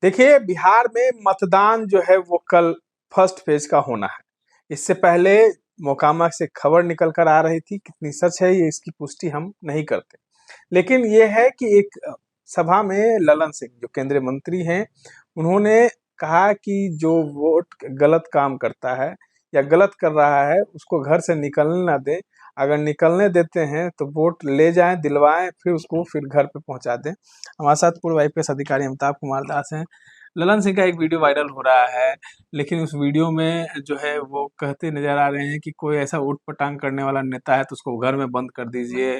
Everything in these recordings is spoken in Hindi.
देखिए, बिहार में मतदान जो है वो कल फर्स्ट फेज का होना है। इससे पहले मोकामा से खबर निकल कर आ रही थी, कितनी सच है ये इसकी पुष्टि हम नहीं करते। लेकिन ये है कि एक सभा में ललन सिंह जो केंद्रीय मंत्री हैं, उन्होंने कहा कि जो वोट गलत काम करता है या गलत कर रहा है उसको घर से निकलने ना दें। अगर निकलने देते हैं तो वोट ले जाएं, दिलवाएं, फिर उसको फिर घर पे पहुंचा दें। हमारे साथ पूर्व आईपीएस अधिकारी अमिताभ कुमार दास हैं। ललन सिंह का एक वीडियो वायरल हो रहा है, लेकिन उस वीडियो में जो है वो कहते नजर आ रहे हैं कि कोई ऐसा ऊट पटांग करने वाला नेता है तो उसको घर में बंद कर दीजिए।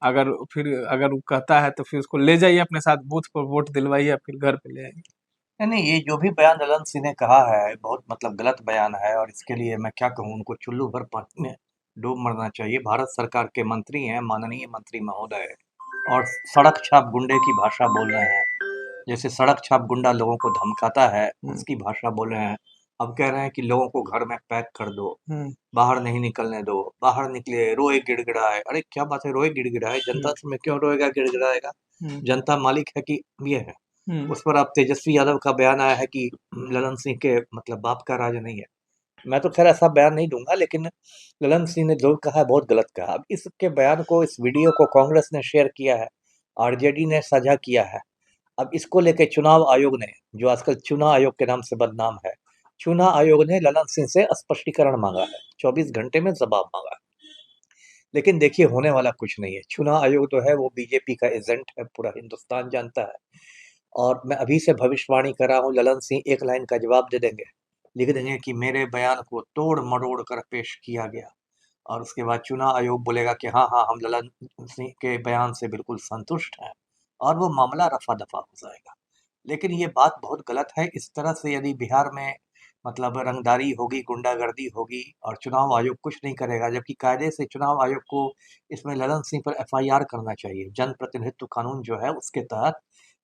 अगर वो कहता है तो फिर उसको ले जाइए अपने साथ बूथ पर, वोट दिलवाइए, फिर घर पे ले आइए। नहीं नहीं, ये जो भी बयान ललन सिंह ने कहा है बहुत गलत बयान है। और इसके लिए मैं क्या कहूँ, उनको चुल्लू भर पानी में डूब मरना चाहिए। भारत सरकार के मंत्री हैं, माननीय मंत्री महोदय, और सड़क छाप गुंडे की भाषा बोल रहे हैं। जैसे सड़क छाप गुंडा लोगों को धमकाता है उसकी भाषा बोल रहे हैं। अब कह रहे हैं कि लोगों को घर में पैक कर दो, बाहर नहीं निकलने दो, बाहर निकले रोए गिड़गिड़ाए। अरे क्या बात है, रोए गिड़गिड़ाए? जनता में क्यों रोएगा गिड़गिड़ाएगा? जनता मालिक है कि ये है? उस पर अब तेजस्वी यादव का बयान आया है कि ललन सिंह के बाप का राज नहीं है। मैं तो खैर ऐसा बयान नहीं दूंगा, लेकिन ललन सिंह ने जो कहा है बहुत गलत कहा। अब इसके बयान को, इस वीडियो को कांग्रेस ने शेयर किया है, आरजेडी ने साझा किया है। अब इसको लेके चुनाव आयोग ने, जो आजकल चुनाव आयोग के नाम से बदनाम है, चुनाव आयोग ने ललन सिंह से स्पष्टीकरण मांगा है, 24 घंटे में जवाब मांगा है। लेकिन देखिए, होने वाला कुछ नहीं है। चुनाव आयोग तो है वो बीजेपी का एजेंट है, पूरा हिंदुस्तान जानता है। और मैं अभी से भविष्यवाणी कर रहा हूँ, ललन सिंह एक लाइन का जवाब दे देंगे, लिख देंगे कि मेरे बयान को तोड़ मरोड़ कर पेश किया गया। और उसके बाद चुनाव आयोग बोलेगा कि हाँ हाँ, हम ललन सिंह के बयान से बिल्कुल संतुष्ट हैं, और वो मामला रफा दफा हो जाएगा। लेकिन ये बात बहुत गलत है। इस तरह से यदि बिहार में रंगदारी होगी, गुंडागर्दी होगी, और चुनाव आयोग कुछ नहीं करेगा, जबकि कायदे से चुनाव आयोग को इसमें ललन सिंह पर एफआईआर करना चाहिए, जन प्रतिनिधित्व कानून जो है उसके तहत,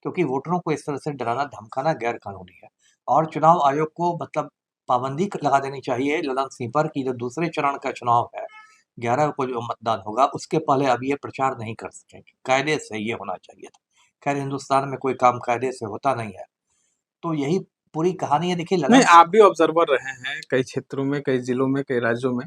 क्योंकि वोटरों को इस तरह से डराना धमकाना गैर कानूनी है। और चुनाव आयोग को पाबंदी लगा देनी चाहिए ललन सिंह पर कि जो दूसरे चरण का चुनाव है, 11 को जो मतदान होगा, उसके पहले अब ये प्रचार नहीं कर सकेंगे। कायदे से ये होना चाहिए था। खैर, हिंदुस्तान में कोई काम कायदे से होता नहीं है। तो यही पूरी कहानी है। देखिए, नहीं, ललन आप भी ऑब्जर्वर रहे हैं कई क्षेत्रों में, कई जिलों में, कई राज्यों में,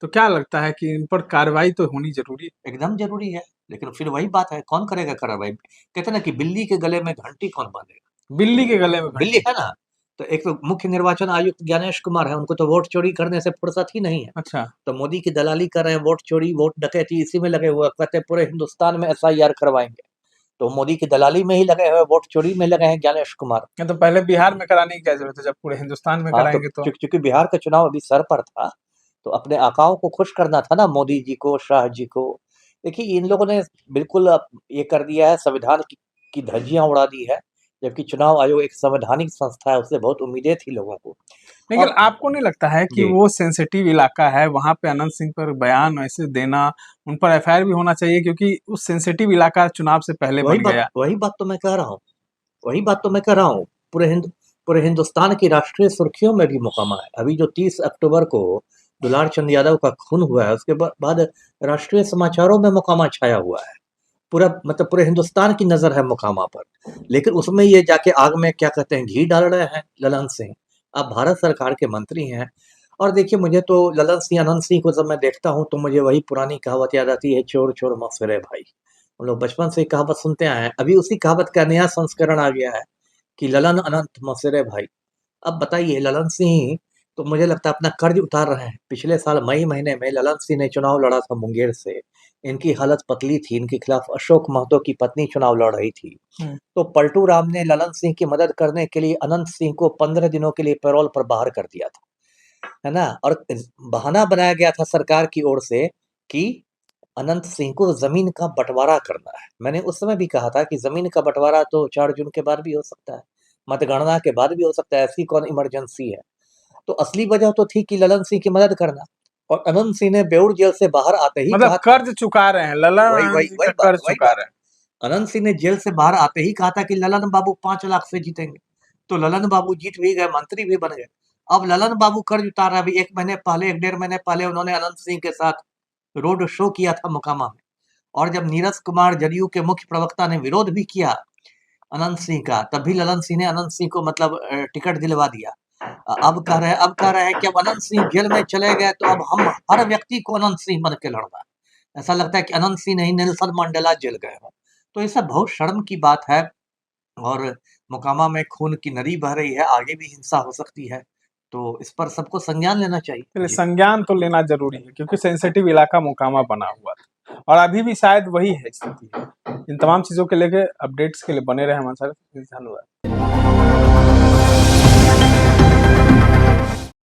तो क्या लगता है कि इन पर कार्रवाई तो होनी जरूरी है? एकदम जरूरी है, लेकिन फिर वही बात है, कौन करेगा कार्रवाई? कहते ना कि बिल्ली के गले में घंटी कौन बांधेगा? बिल्ली के गले में बिल्ली घंटी। है ना। तो एक तो मुख्य निर्वाचन आयुक्त ज्ञानेश कुमार है, उनको तो वोट चोरी करने से फुर्सत ही नहीं है। अच्छा। तो मोदी की दलाली कर रहे हैं, वोट चोरी वोट डकैती इसी में लगे हुए, कहते हैं पूरे हिंदुस्तान में एफआईआर करवाएंगे। तो मोदी की दलाली में ही लगे हुए, वोट चोरी में लगे हैं ज्ञानेश कुमार। ये तो पहले बिहार में कराने की क्या जरूरत है, जब पूरे हिंदुस्तान में हाँ, तो कराएंगे तो? चूंकि बिहार का चुनाव अभी सर पर था, तो अपने आकाओं को खुश करना था ना, मोदी जी को, शाह जी को। देखिए, इन लोगों ने बिल्कुल अब ये कर दिया है, संविधान की धज्जियां उड़ा दी है। जबकि चुनाव आयोग एक संवैधानिक संस्था है, उससे बहुत उम्मीदें थी लोगों को। लेकिन और आपको नहीं लगता है कि जी, वो सेंसिटिव इलाका है, वहां पे अनंत सिंह पर बयान ऐसे देना, उन पर एफआईआर भी होना चाहिए, क्योंकि उस सेंसिटिव इलाका चुनाव से पहले बन गया। वही बात तो मैं कह रहा हूँ। वही बात तो मैं कह रहा हूँ। पूरे हिंदुस्तान की राष्ट्रीय सुर्खियों में भी मुकामा है। अभी जो 30 अक्टूबर को दुलार चंद यादव का खून हुआ है, उसके बाद राष्ट्रीय समाचारों में मुकामा छाया हुआ है। पूरा पूरे हिंदुस्तान की नजर है मुकामा पर। लेकिन उसमें ये जाके आग में क्या कहते हैं, घी डाल रहे हैं ललन सिंह। अब भारत सरकार के मंत्री हैं। और देखिए, मुझे तो ललन सिंह, अनंत सिंह को जब मैं देखता हूँ तो मुझे वही पुरानी कहावत याद आती है, चोर चोर मौसरे भाई। हम लोग बचपन से कहावत सुनते आए हैं। अभी उसी कहावत का नया संस्करण आ गया है कि ललन अनंत मौसरे भाई। अब बताइए, ललन सिंह तो मुझे लगता है अपना कर्ज उतार रहे हैं। पिछले साल मई महीने में ललन सिंह ने चुनाव लड़ा था मुंगेर से। इनकी हालत पतली थी, इनके खिलाफ अशोक महतो की पत्नी चुनाव लड़ रही थी। तो पलटू राम ने ललन सिंह की मदद करने के लिए अनंत सिंह को 15 दिनों के लिए पैरोल पर बाहर कर दिया था, है ना। और बहाना बनाया गया था सरकार की ओर से कि अनंत सिंह को जमीन का बंटवारा करना है। मैंने उस समय भी कहा था कि जमीन का बंटवारा तो 4 जून के बाद भी हो सकता है, मतगणना के बाद भी हो सकता है, ऐसी कौन इमरजेंसी है। तो असली वजह तो थी कि ललन सिंह की मदद करना। और अनंत सिंह ने बेउर जेल से बाहर आते ही मतलब कहा था, कर्ज चुका रहे हैं ललन, वही अनंत वही जी का वही बात कर्ज वही चुका बात रहे हैं। अनंत सिंह ने जेल से बाहर आते ही कहा था कि ललन बाबू 5 लाख से जीतेंगे। तो ललन बाबू जीत भी गए, मंत्री भी बन गए। अब ललन बाबू कर्ज उतार रहे। अभी 1 महीने पहले, 1 डेढ़ महीने पहले उन्होंने अनंत सिंह के साथ रोड शो किया था मोकामा में। और जब नीरज कुमार, जदयू के मुख्य प्रवक्ता, ने विरोध भी किया अनंत सिंह का, तब भी ललन सिंह ने अनंत सिंह को मतलब टिकट दिलवा दिया। अब कह रहे हैं कि अब अनंत सिंह जेल में चले गए तो अब हम हर व्यक्ति को अनंत सिंह बन के लड़ना है। ऐसा लगता है कि अनंत सिंह नहीं, नेल्सन मंडेला जेल गए हों। तो ये सब बहुत शर्म की बात है और मोकामा में खून की नदी बह रही है, आगे भी हिंसा हो सकती है। तो इस पर सबको संज्ञान लेना चाहिए। पहले जी। संज्ञान तो लेना जरूरी है क्योंकि सेंसिटिव इलाका मोकामा बना हुआ था और अभी भी शायद वही है स्थिति है। इन तमाम चीजों के लेके अपडेट्स के लिए बने रहे हमारे साथ। धन्यवाद।